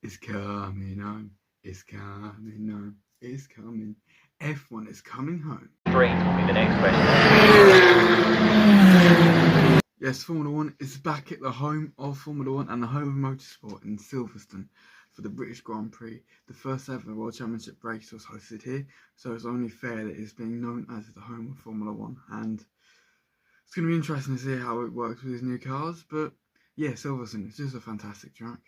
It's coming home. It's coming home. It's coming. F1 is coming home. Green will be the next question. Yes, Formula One is back at the home of Formula One and the home of motorsport in Silverstone for the British Grand Prix. The first ever World Championship race was hosted here, so it's only fair that it's being known as the home of Formula One. And it's going to be interesting to see how it works with these new cars. But yeah, Silverstone is just a fantastic track.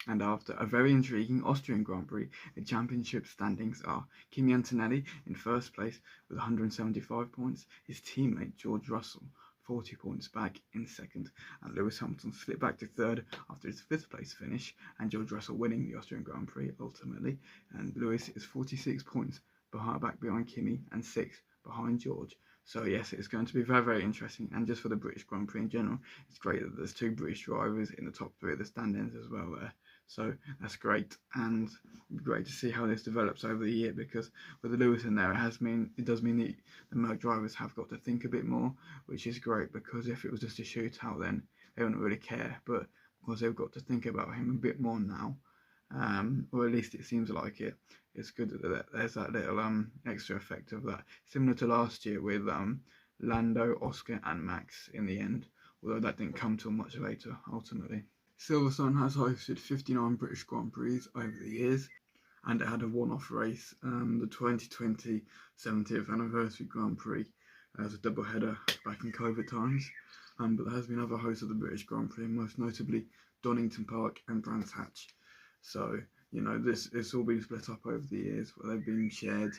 And after a very intriguing Austrian Grand Prix, the championship standings are Kimi Antonelli in first place with 175 points, his teammate George Russell 40 points back in second, and Lewis Hamilton slipped back to third after his fifth place finish, and George Russell winning the Austrian Grand Prix ultimately, and Lewis is 46 points back behind Kimi and 6 behind George. So yes, it's going to be very, very interesting, and just for the British Grand Prix in general, it's great that there's 2 British drivers in the top 3 of the standings as well there. So that's great, and great to see how this develops over the year, because with the Lewis in there, it does mean that the Merc drivers have got to think a bit more, which is great, because if it was just a shootout, then they wouldn't really care. But because they've got to think about him a bit more now, or at least it seems like it, it's good that there's that little extra effect of that, similar to last year with Lando, Oscar, and Max in the end, although that didn't come till much later ultimately. Silverstone has hosted 59 British Grand Prix over the years, and it had a one-off race, the 2020 70th anniversary Grand Prix as a double-header back in COVID times. But there has been other hosts of the British Grand Prix, most notably Donington Park and Brands Hatch. So, you know, it's all been split up over the years, where they've been shared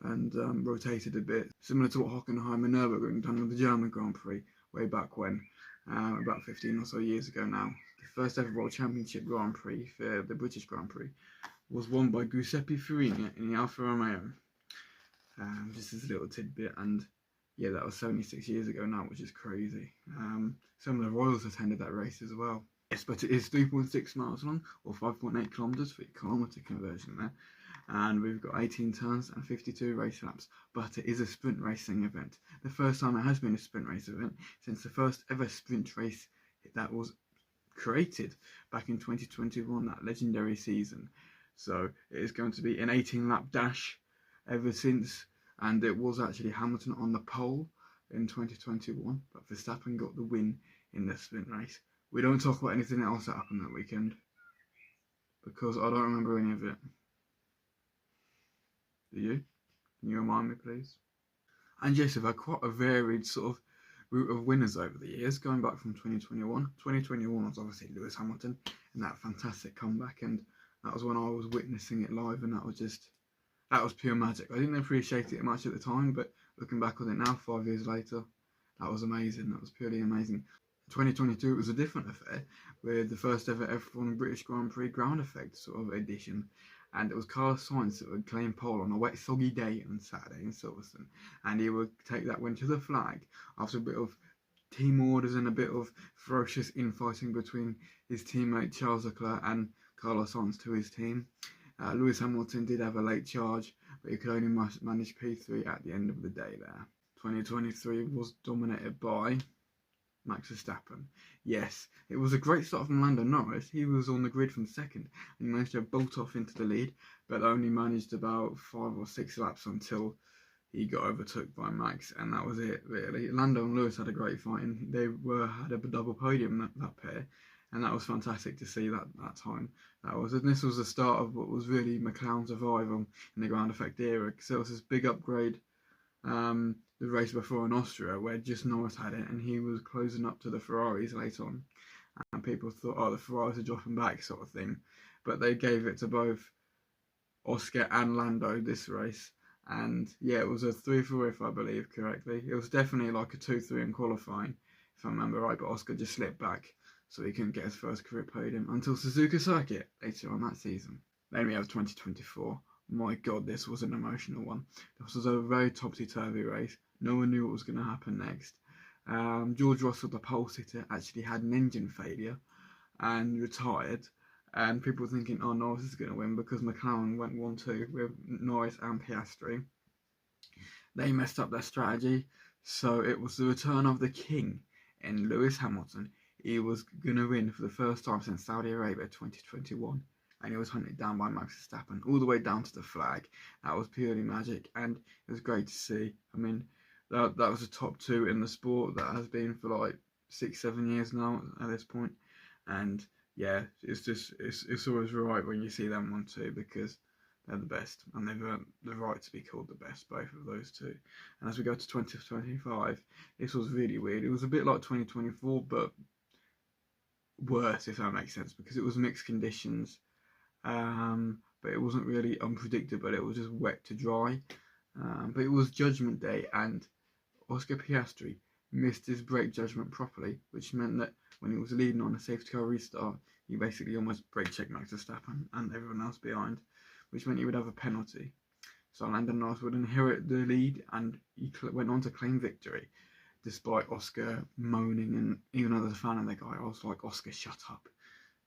and rotated a bit, similar to what Hockenheim and Nürburgring done with the German Grand Prix way back when, about 15 or so years ago now. The first ever World Championship Grand Prix for the British Grand Prix was won by Giuseppe Farina in the Alfa Romeo. Just as a little tidbit, and yeah, that was 76 years ago now, which is crazy. Some of the Royals attended that race as well. Yes, but it is 3.6 miles long, or 5.8 kilometres for your kilometre conversion there. And we've got 18 turns and 52 race laps, but it is a sprint racing event. The first time it has been a sprint race event since the first ever sprint race that was created back in 2021, that legendary season. So it is going to be an 18-lap dash ever since, and it was actually Hamilton on the pole in 2021, but Verstappen got the win in the sprint race. We don't talk about anything else that happened that weekend, because I don't remember any of it. Do you? Can you remind me, please? And yes, we've had quite a varied sort of route of winners over the years, going back from 2021. 2021 was obviously Lewis Hamilton and that fantastic comeback, and that was when I was witnessing it live, and that was pure magic. I didn't appreciate it much at the time, but looking back on it now, 5 years later, that was amazing. That was purely amazing. 2022 was a different affair, with the first ever F1 British Grand Prix ground effect sort of edition, and it was Carlos Sainz that would claim pole on a wet, soggy day on Saturday in Silverstone, and he would take that win to the flag after a bit of team orders and a bit of ferocious infighting between his teammate Charles Leclerc and Carlos Sainz to his team. Lewis Hamilton did have a late charge, but he could only manage P3 at the end of the day there. 2023 was dominated by Max Verstappen. Yes, it was a great start from Lando Norris. He was on the grid from second and he managed to bolt off into the lead, but only managed about 5 or 6 laps until he got overtook by Max, and that was it really. Lando and Lewis had a great fight, and they had a double podium, that pair, and that was fantastic to see that time. And this was the start of what was really McLaren's revival in the ground effect era. So it was this big upgrade. The race before in Austria, where just Norris had it, and he was closing up to the Ferraris later on, and people thought, oh, the Ferraris are dropping back sort of thing, but they gave it to both Oscar and Lando this race, and yeah, it was a 3-4 if I believe correctly. It was definitely like a 2-3 in qualifying, if I remember right, but Oscar just slipped back, so he couldn't get his first career podium until Suzuka Circuit later on that season. Then we have 2024. My God, this was an emotional one. This was a very topsy-turvy race. No one knew what was going to happen next. George Russell, the pole sitter, actually had an engine failure and retired. And people were thinking, oh, Norris is going to win, because McLaren went 1-2 with Norris and Piastri. They messed up their strategy, so it was the return of the king in Lewis Hamilton. He was going to win for the first time since Saudi Arabia 2021. and he was hunted down by Max Verstappen all the way down to the flag. That was purely magic, and it was great to see. I mean, that was the top two in the sport that has been for like 6-7 years now at this point, and yeah, it's always right when you see them one too, because they're the best and they've earned the right to be called the best, both of those two. And as we go to 2025, this was really weird. It was a bit like 2024, but worse, if that makes sense, because it was mixed conditions, but it wasn't really unpredictable. It was just wet to dry. But it was Judgment Day, and Oscar Piastri missed his brake judgment properly, which meant that when he was leading on a safety car restart, he basically almost brake checked Max Verstappen and everyone else behind, which meant he would have a penalty. So Lando Norris would inherit the lead, and he went on to claim victory, despite Oscar moaning. And even as a fan of the guy, I was like, Oscar, shut up.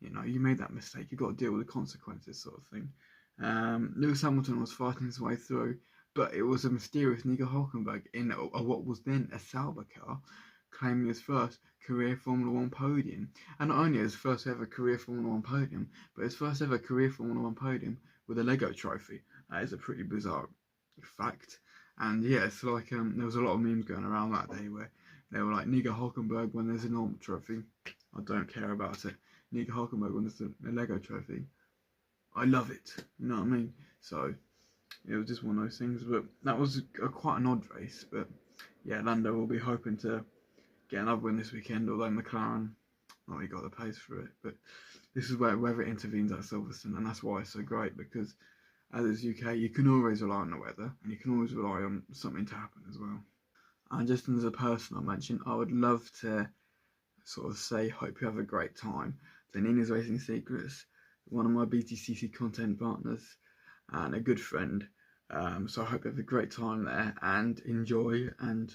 You know, you made that mistake. You've got to deal with the consequences, sort of thing. Lewis Hamilton was fighting his way through, but it was a mysterious Nico Hülkenberg in what was then a Sauber car, claiming his first career Formula 1 podium. And not only his first ever career Formula 1 podium, but his first ever career Formula 1 podium with a Lego trophy. That is a pretty bizarre fact. And yeah, it's like there was a lot of memes going around that day where they were like, Nico Hülkenberg when there's a normal trophy, I don't care about it. Nico Hülkenberg when there's a Lego trophy, I love it. You know what I mean? So it was just one of those things. But that was quite an odd race. But yeah, Lando will be hoping to get another win this weekend, although McLaren, well, he got the pace for it. But this is where weather intervenes at Silverstone, and that's why it's so great, because as it's UK, you can always rely on the weather, and you can always rely on something to happen as well. And just as a personal mention, I would love to sort of say, hope you have a great time to Nina's Racing Secrets, one of my BTCC content partners and a good friend. So I hope you have a great time there and enjoy. And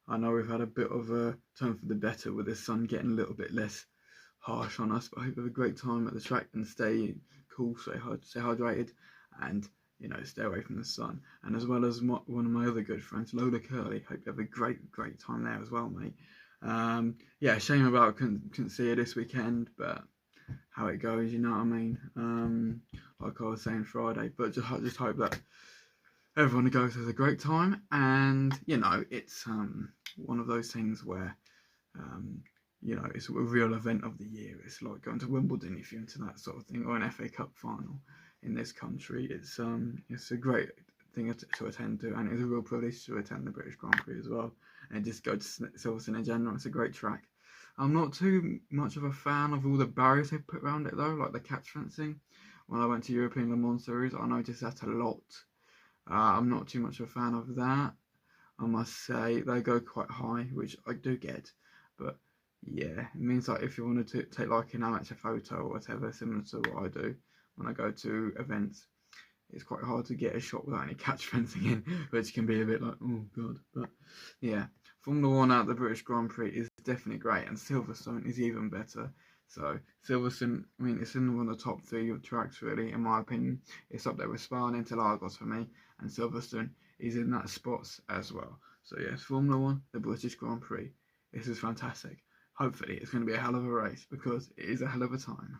I know we've had a bit of a turn for the better with the sun getting a little bit less harsh on us, but I hope you have a great time at the track and stay cool, stay hydrated, and you know, stay away from the sun. And as well as one of my other good friends, Lola Curley, hope you have a great time there as well, mate. Yeah, shame about couldn't see her this weekend, but how it goes, you know what I mean. Like I was saying Friday, but just hope that everyone who goes has a great time. And you know, it's one of those things where you know, it's a real event of the year. It's like going to Wimbledon if you're into that sort of thing, or an FA Cup final in this country. It's a great thing to attend to, and it's a real privilege to attend the British Grand Prix as well, and just go to Silverstone in general. It's a great track. I'm not too much of a fan of all the barriers they put around it though, like the catch fencing. When I went to European Le Mans Series, I noticed that a lot. I'm not too much of a fan of that, I must say. They go quite high, which I do get, but yeah, it means like if you wanted to take like an amateur photo or whatever, similar to what I do when I go to events, it's quite hard to get a shot without any catch fencing in, which can be a bit like, oh god. But yeah, Formula 1 at the British Grand Prix is definitely great, and Silverstone is even better. So Silverstone, I mean, it's in one of the top 3 tracks really, in my opinion. It's up there with Spa and Interlagos for me, and Silverstone is in that spot as well. So yes, Formula 1, the British Grand Prix. This is fantastic. Hopefully it's going to be a hell of a race, because it is a hell of a time.